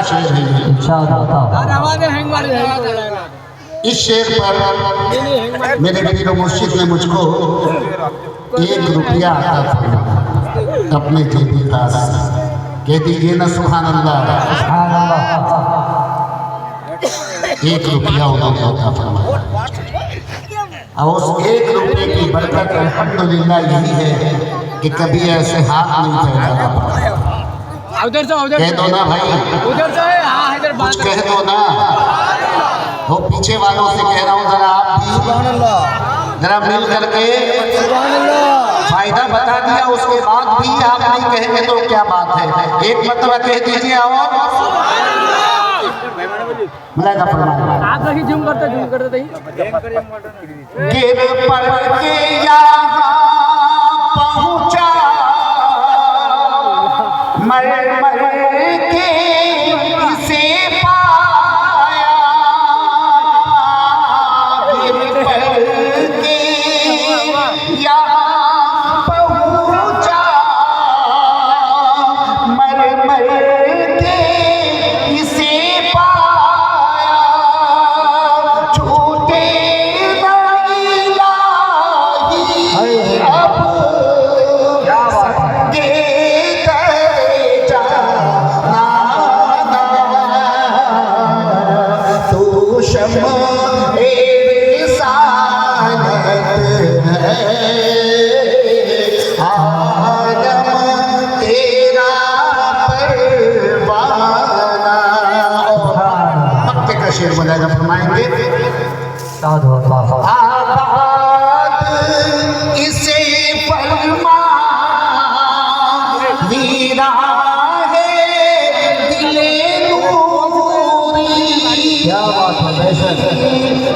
شعر ہے یہ۔ اس شعر پر میرے پیر و مرشد نے مجھ کو 1 روپیہ عطا فرمایا اپنے جیبی خاص سے۔ کہہ دیجئے نا سبحان اللہ۔ 1 روپیہ انہوں نے عطا فرمایا، اور اس 1 روپے کی برکت الحمدللہ یہی ہے کہ کبھی ایسے ہاتھ نہیں پھیلانا پڑا۔ کہہ دو نا بھائی، کچھ کہہ دو نا۔ وہ پیچھے والوں سے کہہ رہا ہوں ذرا آپ بھی ذرا مل کر کے فائدہ بتا دیا، اس کے بعد بھی آپ نہیں کہیں گے تو کیا بات ہے؟ ایک مرتبہ کہہ دیجئے اور ملائکہ فرمائے آپ لگی جھوم کرتے تھی گر پڑ کے یہاں پہنچا مر مر کے اسے پایا گر پڑ کے یہاں پہنچا مر مر کے اسے پایا چھوٹے نہ الہی اب سنگے شمع رسالت ہے عالم تیرا پروانہ۔ مکے کا شعر ملائکہ فرمائیں گے آباد اسے فرما ویران ہے دل نوری۔ کیا بات ہے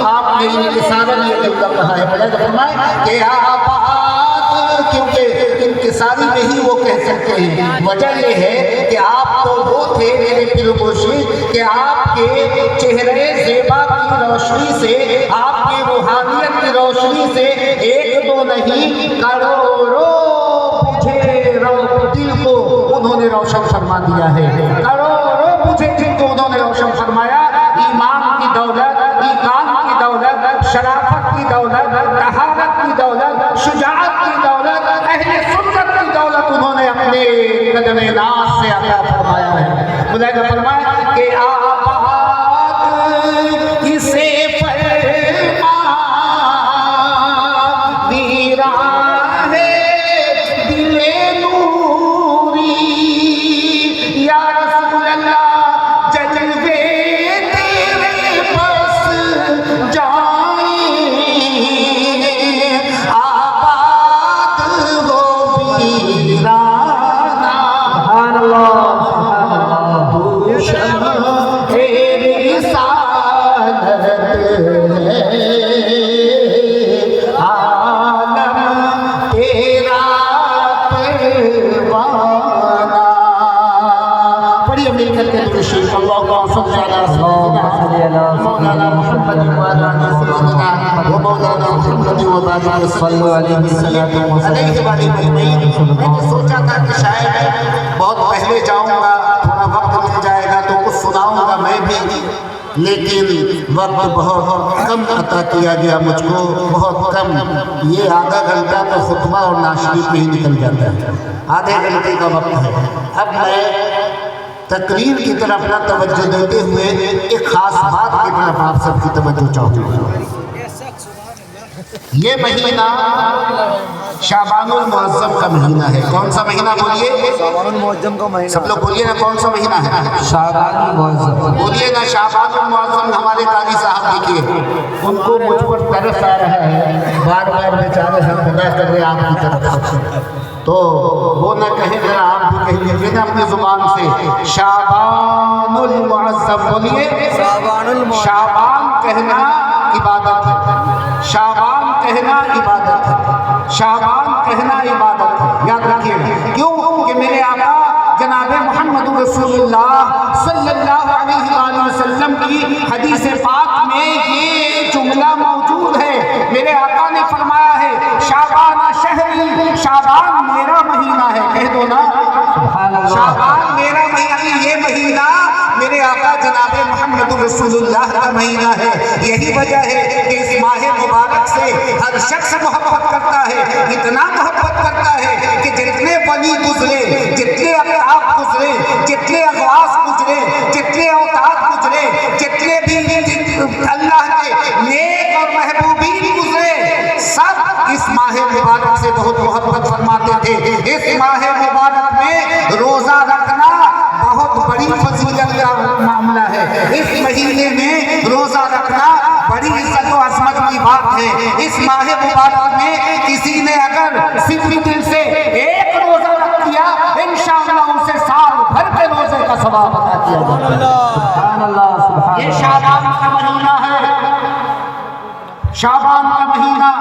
آپ نے انکسارہ نہیں کہا ہے، ملائکہ فرمائے کہ آباد، کیونکہ انکساری میں ہی وہ کہہ سکتے ہیں۔ وجہ یہ ہے کہ آپ تو وہ تھے میرے پیر و مرشد کہ آپ کے چہرے زیبا کی روشنی سے، آپ کی روحانیت کی روشنی سے 1 2 نہیں کروڑوں بجھے دل کو انہوں نے روشن فرما دیا ہے۔ کروڑوں بجھے دل کو انہوں نے روشن فرمایا۔ ایمان کی دولت، ایمان کی دولت، شرافت کی دولت، طہارت کی دولت، شجاعت کی دولت، اہل سنت کی دولت انہوں نے اپنے قدم ناز سے عطا فرمایا ہے۔ ملائکہ فرمائے کہ آباد اسے فرما ویران ہے دل نوری۔ یا رسول اللہ جلوے میں نے سوچا تھا کہ شاید بہت پہلے جاؤں گا، تھوڑا وقت مل جائے گا تو کچھ سناؤں گا میں بھی، لیکن وقت بہت کم عطا کیا گیا مجھ کو، بہت کم۔ یہ آدھا گھنٹہ تو خطبہ اور ناشریف میں ہی نکل جاتا ہے، آدھے گھنٹے کا وقت ہے۔ اب میں تقریر کی طرف نہ توجہ دیتے ہوئے ایک خاص بات کی طرف آپ سب کی توجہ چاہتا ہوں۔ یہ مہینہ شعبان المعظم کا مہینہ ہے۔ کون سا مہینہ بولیے؟ شعبان المعظم کا مہینہ۔ سب لوگ بولیے نا کون سا مہینہ ہے؟ شعبان المعظم۔ بولیے نا شعبان المعظم۔ ہمارے قاری صاحب دیکھیے، ان کو مجھ پر ترس آ رہا ہے، بار بار بیچارے ہم خدا کر رہے آپ کی طرف، تو وہ نہ کہیں ذرا آپ بھی کہہ لیجیے نا اپنی زبان سے شعبان المعظم۔ بولیے شعبان کہنا عبادت ہے، شعبان کہنا عبادت ہے، شعبان کہنا عبادت ہے، یاد رکھیے۔ کیوں کہ میرے آقا جناب محمد رسول اللہ صلی اللہ علیہ وآلہ وسلم کی حدیث پاک میں یہ جملہ موجود ہے۔ میرے آقا نے فرمایا ہے شعبان شہری، شعبان میرا مہینہ ہے۔ کہہ دو نا شعبان میرا مہینہ۔ یہ مہینہ میرے رسول اللہ کا مہینہ ہے. یہی وجہ ہے کہ اس ماہ مبارک سے ہر شخص محبت کرتا ہے, اتنا محبت کرتا ہے کہ جتنے ولی گزرے, جتنے اقطاب گزرے, جتنے اغواث گزرے, جتنے اوتاد گزرے, جتنے بھی اللہ کے نیک اور محبوبین گزرے, سب اس ماہ مبارک سے بہت محبت فرماتے تھے. اس ماہ مبارک میں روزہ رکھنا بہت بڑی فضیلت کا معاملہ ہے. اس مہینے میں روزہ رکھنا بڑی عزت و عظمت کی بات ہے. اس ماہ مبارک میں کسی نے اگر صرف دل سے ایک روزہ رکھ دیا, انشاءاللہ اسے سال بھر کے روزے کا ثواب عطا کیا جائے گا. سبحان اللہ, سبحان اللہ. یہ شعبان کا مہینہ ہے, شعبان کا مہینہ,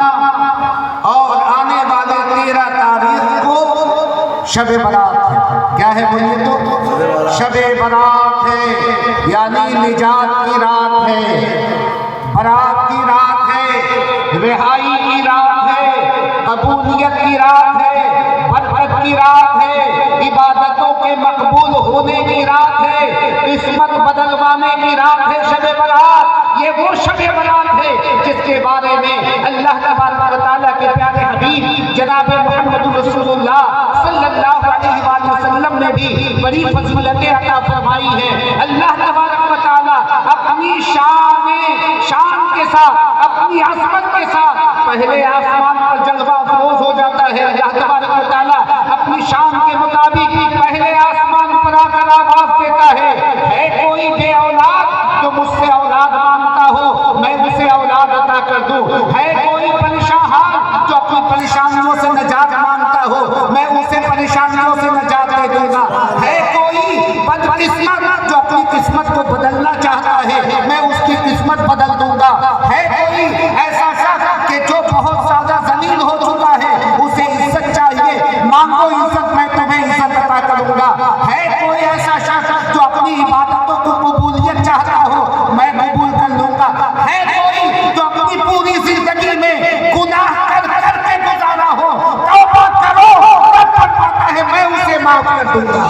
اور آنے والے 13 تاریخ کو شب برات ہے. کیا ہے بولیے تو؟ شب برات ہے, یعنی نجات کی رات ہے, برات کی رات ہے, رہائی کی رات ہے, قبولیت کی رات ہے, برکت کی رات ہے, عبادتوں کے مقبول ہونے کی رات ہے, قسمت بدلوانے کی رات ہے شب برات. یہ وہ شب برات ہے جس کے بارے میں اللہ تبارک و تعالیٰ کے پیارے حبیب جناب محمد رسول اللہ صلی اللہ علیہ وآلہ وسلم نے بھی بڑی فضیلتیں عطا فرمائی ہیں. اللہ تبارک و تعالیٰ اپنی شان کے ساتھ, اپنی عظمت کے ساتھ پہلے آسمان پر جلوہ افروز ہو جاتا ہے. اللہ تبارک و تعالیٰ اپنی شان کے مطابق پہلے آسمان پر آ کر آواز دیتا ہے کوئی بے اولاد جو مجھ سے اولاد مانگتا ہو میں اسے اولاد عطا کر دوں. ہے کوئی پریشان حال جو اپنی پریشانیوں سے نجات مانگتا ہو میں اسے پریشانیوں سے نجات دے دوں گا. ہے کوئی بدقسمت جو اپنی قسمت کو بدلنا چاہتا ہے میں اس کی قسمت بدل دوں گا. ہے کوئی ایسا شخص کہ جو بہت زیادہ ذلیل ہو چکا ہے اسے عزت چاہیے, مانگو عزت میں تمہیں عزت عطا کروں گا. ہے کوئی ایسا شخص جو اپنی عبادتوں کو قبولیت چاہتا ہو میں قبول کر لوں گا. ہے کوئی جو اپنی پوری زندگی میں گناہ کر کر کے گزارا ہو, توبہ کرو تب تک پاتا ہے میں اسے معاف کر دوں گا,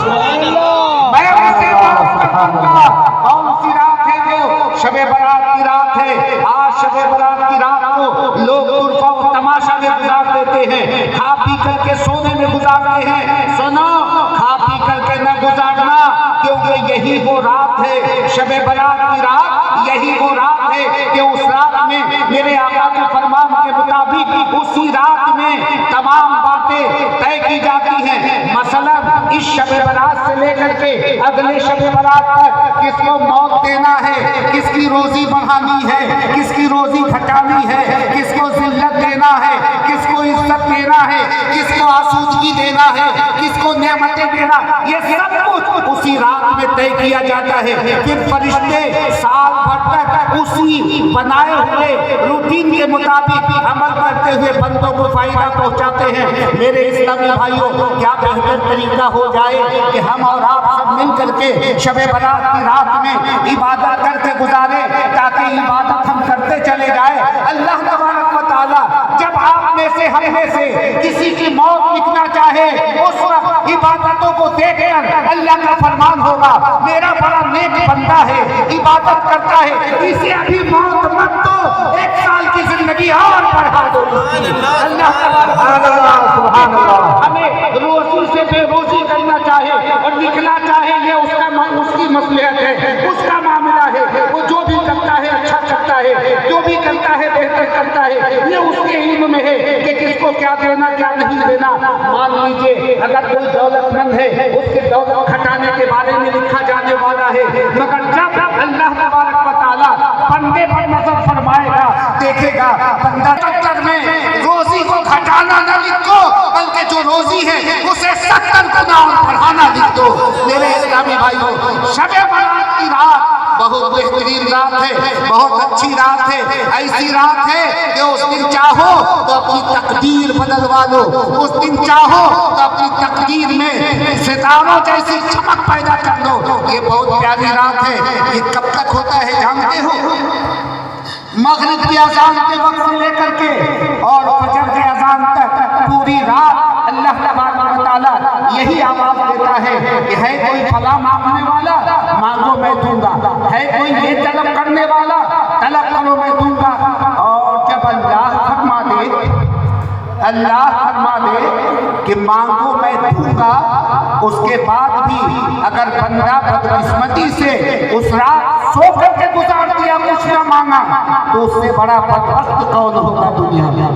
میں اسے معاف کر دوں گا. کون سی رات ہے وہ؟ شب برات کی رات ہے. آج شب برات کی رات کو لوگ طرفہ و تماشا میں گزار دیتے ہیں, کھا پی کر کے سونے میں گزارتے ہیں. سنو, کھا پی کر کے نہ گزارنا, کیونکہ یہی وہ رات ہے شب برات کی رات. یہی وہ رات ہے کہ اس رات میں میرے آقا کے فرمان کے مطابق اسی رات میں تمام باتیں طے کی جاتی ہیں. مثلا اس شب برات سے لے کر کے اگلے شب برات تک کس کو موت دینا ہے, کس کی روزی بڑھانی ہے, کس کی روزی گھٹانی ہے, کس کو ذلت دینا ہے, کس کو عزت دینا ہے, کس کو آسودگی دینا ہے, کس کو نعمتیں دینا, یہ سب کچھ اسی رات میں طے کیا جاتا ہے. پھر فرشتے سال بھر تک اسی بنائے ہوئے روٹین کے مطابق عمل کرتے ہوئے بندوں کو فائدہ پہنچاتے ہیں. میرے اسلامی بھائیوں, کیا بہتر طریقہ ہو جائے کہ ہم اور آپ سب مل کر کے شب برات کی رات میں عبادت کر کے گزارے, تاکہ عبادت ہم کرتے چلے جائیں. اللہ تبارک و تعالیٰ جب آپ میں سے ہم میں سے کسی کی موت لکھنا چاہے اس وقت عبادتوں کو دیکھ کر اللہ کا فرمان ہوگا میرا بڑا نیک بندہ ہے, عبادت کرتا ہے, اسے ابھی موت مت دو, 1 سال کی زندگی اور بڑھا دو. اللہ سبحان اللہ. ہمیں روزی سے بے روزی کرنا چاہے اور لکھنا چاہے یہ اس کی مصلحت ہے, اس کا معاملہ ہے. وہ جو بھی کرتا ہے اچھا کرتا ہے, جو بھی کرتا ہے بہتر کرتا ہے, یہ اس کے علم میں ہے کہ کس کو کیا دینا کیا نہیں دینا. مان لیجیے اگر کوئی دولت مند ہے اس کے دولت گھٹانے کے بارے میں لکھا جانے والا ہے, مگر جب اللہ تبارک و تعالیٰ بندے پر نظر فرمائے گا دیکھے گا بندہ چکر میں روزی کو گھٹانا نہ لکھو بلکہ جو روزی ہے اسے 70 گنا اور بڑھانا لکھ دو. میرے اسلامی بھائیوں, شب برات کی رات بہت بہترین رات ہے, بہت اچھی رات ہے. ایسی رات ہے کہ اس دن چاہو تو اپنی تقدیر بدلوا لو, اس دن چاہو تو اپنی تقدیر میں ستاروں جیسی چمک پیدا کر لو. یہ بہت پیاری رات ہے. یہ کب تک ہوتا ہے جانتے ہو؟ مغرب کی اذان کے وقت سے لے کر کے اور فجر کی اذان تک پوری رات اللہ تبارک و تعالیٰ تعالیٰ یہی آواز دیتا ہے کہ ہے کوئی فلاں مانگنے والا، مانگو میں دوں گا، ہے کوئی یہ طلب کرنے والا، طلب کرو میں دوں گا۔ اور جب اللہ فرما دے کہ مانگو میں دوں گا، اس کے بعد بھی اگر بندہ بدقسمتی سے اس رات سو کر کے گزار دیا، کچھ نہ مانگا، تو اس سے بڑا بدبخت کون ہوگا دنیا میں؟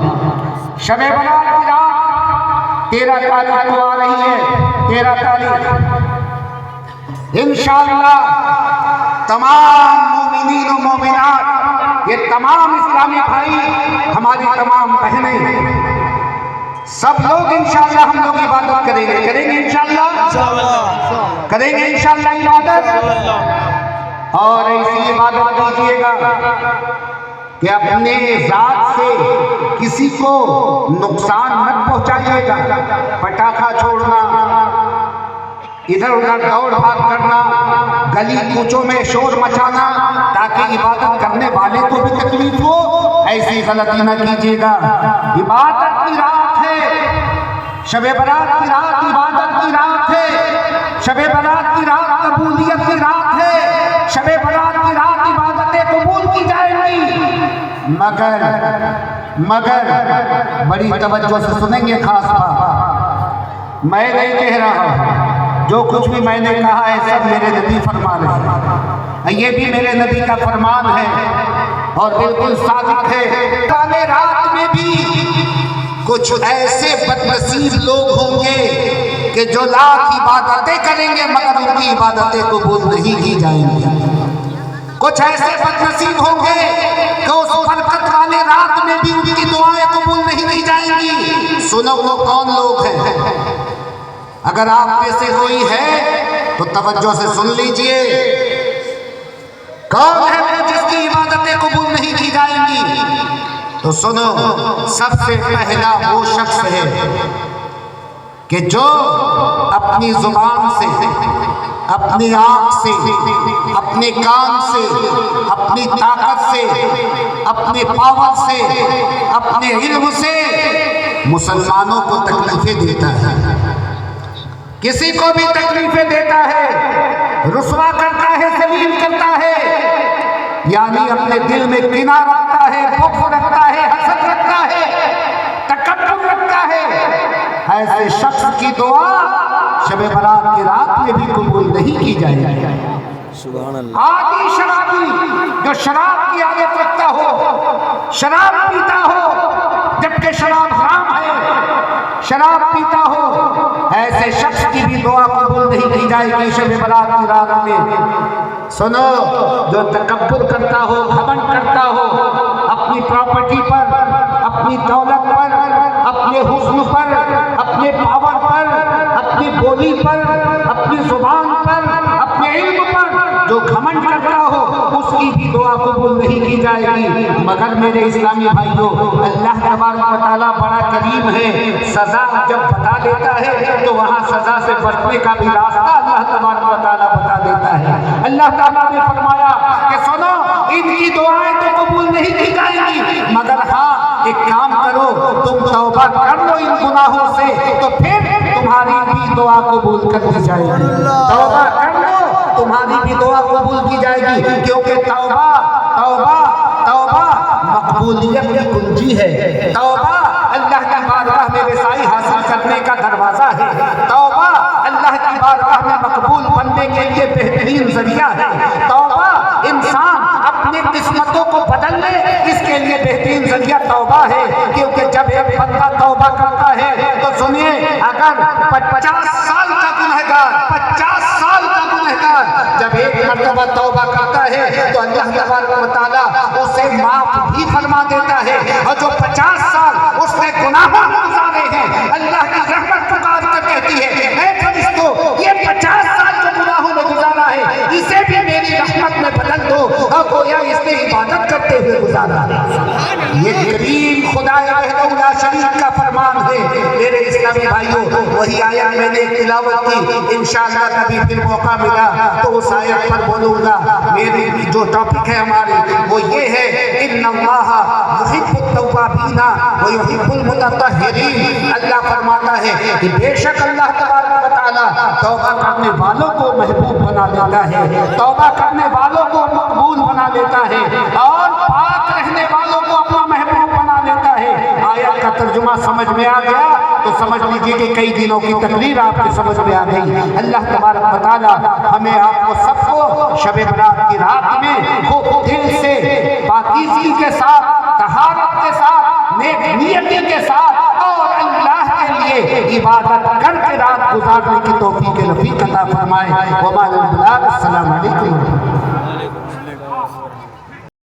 شب برات کی رات 13 تاریخ کو آ رہی ہے، 13 تاریخ انشاءاللہ تمام مومنین و مومنات، یہ تمام اسلامی بھائی، ہماری تمام بہنیں، سب لوگ انشاءاللہ ہم لوگ عبادت کریں گے انشاءاللہ، کریں گے انشاءاللہ عبادت۔ اور ایسی عبادت کیجیے گا کہ اپنے ذات سے کسی کو نقصان مت پہنچائیے گا، پٹاخہ چھوڑنا، ادھر ادھر دوڑ بھاگ کرنا، گلی کوچوں میں شور مچانا تاکہ عبادت کرنے والے کو بھی تکلیف ہو، ایسی غلطی نہ کیجیے گا۔ عبادت کی رات ہے، شب برات کی رات عبادت کی رات ہے، شب برات کی رات قبولیت کی رات ہے، شب برات کی رات عبادتیں قبول کی جائیں گی، مگر بڑی توجہ سے سنیں گے خاص بات، میں نہیں کہہ رہا ہوں، جو کچھ بھی میں نے کہا ہے سب میرے نبی فرما رہے ہیں، یہ بھی میرے نبی کا فرمان ہے اور بالکل صادق ہے۔ کالے رات میں بھی کچھ ایسے بدنصیب لوگ ہوں گے کہ جو لاکھ عبادتیں کریں گے مگر ان کی عبادتیں قبول نہیں کی جائیں گی۔ کچھ ایسے بدنصیب ہوں گے کہ اس برکت والے رات میں بھی ان کی دعائیں قبول نہیں کی جائیں گی۔ سنو وہ کون لوگ ہیں؟ اگر آپ میں سے کوئی ہے تو توجہ سے سن لیجئے، کون ہے وہ جس کی عبادتیں قبول نہیں کی جائیں گی؟ تو سنو، سب سے پہلا وہ شخص ہے کہ جو اپنی زبان سے، اپنی آنکھ سے، اپنے کان سے، اپنی طاقت سے، اپنے پاور سے، اپنے علم سے مسلمانوں کو تکلیفیں دیتا ہے، کسی کو بھی تکلیفیں دیتا ہے، رسوا کرتا ہے، ذلیل کرتا ہے، یعنی اپنے دل میں کینہ رکھتا ہے، بغض رکھتا ہے، حسد رکھتا ہے، تکبر رکھتا ہے، ایسے شخص کی دعا شب برات کی رات میں بھی قبول نہیں کی جائے گی۔ سبحان اللہ۔ عادی شرابی جو شراب کی عادت رکھتا ہو، شراب پیتا ہو جبکہ شراب حرام ہے، شراب پیتا ہو، ایسے شخص کی بھی دعا قبول نہیں کی جائے گی شب برات کی رات میں۔ سنو، جو تکبر کرتا ہو، گھمنڈ کرتا ہو اپنی پراپرٹی پر، اپنی دولت پر، اپنے حسن پر، اپنے پاور پر، اپنی بولی پر، اپنی زبان پر، اپنے علم پر جو گھمنڈ کرتا ہو، اس کی بھی دعا قبول نہیں کی جائے گی۔ مگر میرے اسلامی بھائیوں، اللہ تبارک و تعالیٰ بڑا کریم ہے، سزا جب بتا دیتا ہے تو وہاں سزا سے بچنے کا بھی راستہ اللہ تبارک و تعالیٰ بتا دیتا ہے۔ اللہ تعالیٰ نے فرمایا کہ سنو، ان کی دعائیں تو قبول نہیں کی جائیں گی، مگر ہاں ایک کام کرو، تم توبہ کر لو ان گناہوں سے تو پھر تمہاری بھی دعا قبول کر دی جائے گی۔ توبہ کر لو، تمہاری بھی دعا قبول کی جائے گی، کیونکہ توبہ مقبولیت کی کنجی ہے۔ توبہ اللہ کی بارگاہ میں رسائی حاصل کرنے کا دروازہ ہے۔ توبہ اللہ کی بارگاہ میں مقبول بننے کے لیے بہترین ذریعہ ہے۔ توبہ انسان اپنی قسمتوں کو بدل لے، اس کے لیے بہترین ذریعہ توبہ ہے، کیونکہ جب ایک بندہ توبہ کرتا ہے تو سنیے، اگر 50 سال کا گنہگار، 50 سال کا گنہگار جب ایک مرتبہ توبہ کرتا ہے تو اللہ تبارک و تعالیٰ اسے معاف بھی فرما دیتا ہے، اور جو 50 سال اس نے گناہوں میں گزارے ہیں، اللہ کی رحمت پکار کر کہتی ہے، اے فرشتوں، یہ 50 سال جو گناہوں میں گزارا ہے اسے بھی میری رحمت میں بدل دو، اور گویا اس نے میں عبادت کرتے ہوئے گزارا. یہ کریم خدا وحدہ لا شریک کا فرمان ہے. میرے اسلامی بھائیوں وہی آیت میں نے تلاوت کی. انشاءاللہ کبھی پھر موقع ملا تو اس آیت پر بولوں گا. میری جو ٹاپک ہے ہمارے وہ یہ ہے ان اللہ یحب التوابین ویحب المتطہرین. اللہ فرماتا ہے کہ بے شک اللہ تبارک و تعالی توبہ کرنے والوں کو محبوب بنا لیتا ہے, توبہ کرنے والوں کو مقبول بنا لیتا ہے, اور پاک رہنے والوں کو اپنا محبوب بنا لیتا ہے. آیت کا ترجمہ سمجھ میں آ گیا تو سمجھ لیجیے کہ کئی دنوں کی تقریر آپ کے سمجھ میں آ گئی. اللہ تبارک و تعالی ہمیں آپ کو سب کو شب برات کی رات میں خوب دل سے پاکیزگی کے ساتھ, طہارت کے ساتھ, نیک نیتی کے ساتھ اور اللہ کے لیے عبادت کر کے رات گزارنے کی توفیق رفیق عطا فرمائے. وما للبلاغ. السلام علیکم.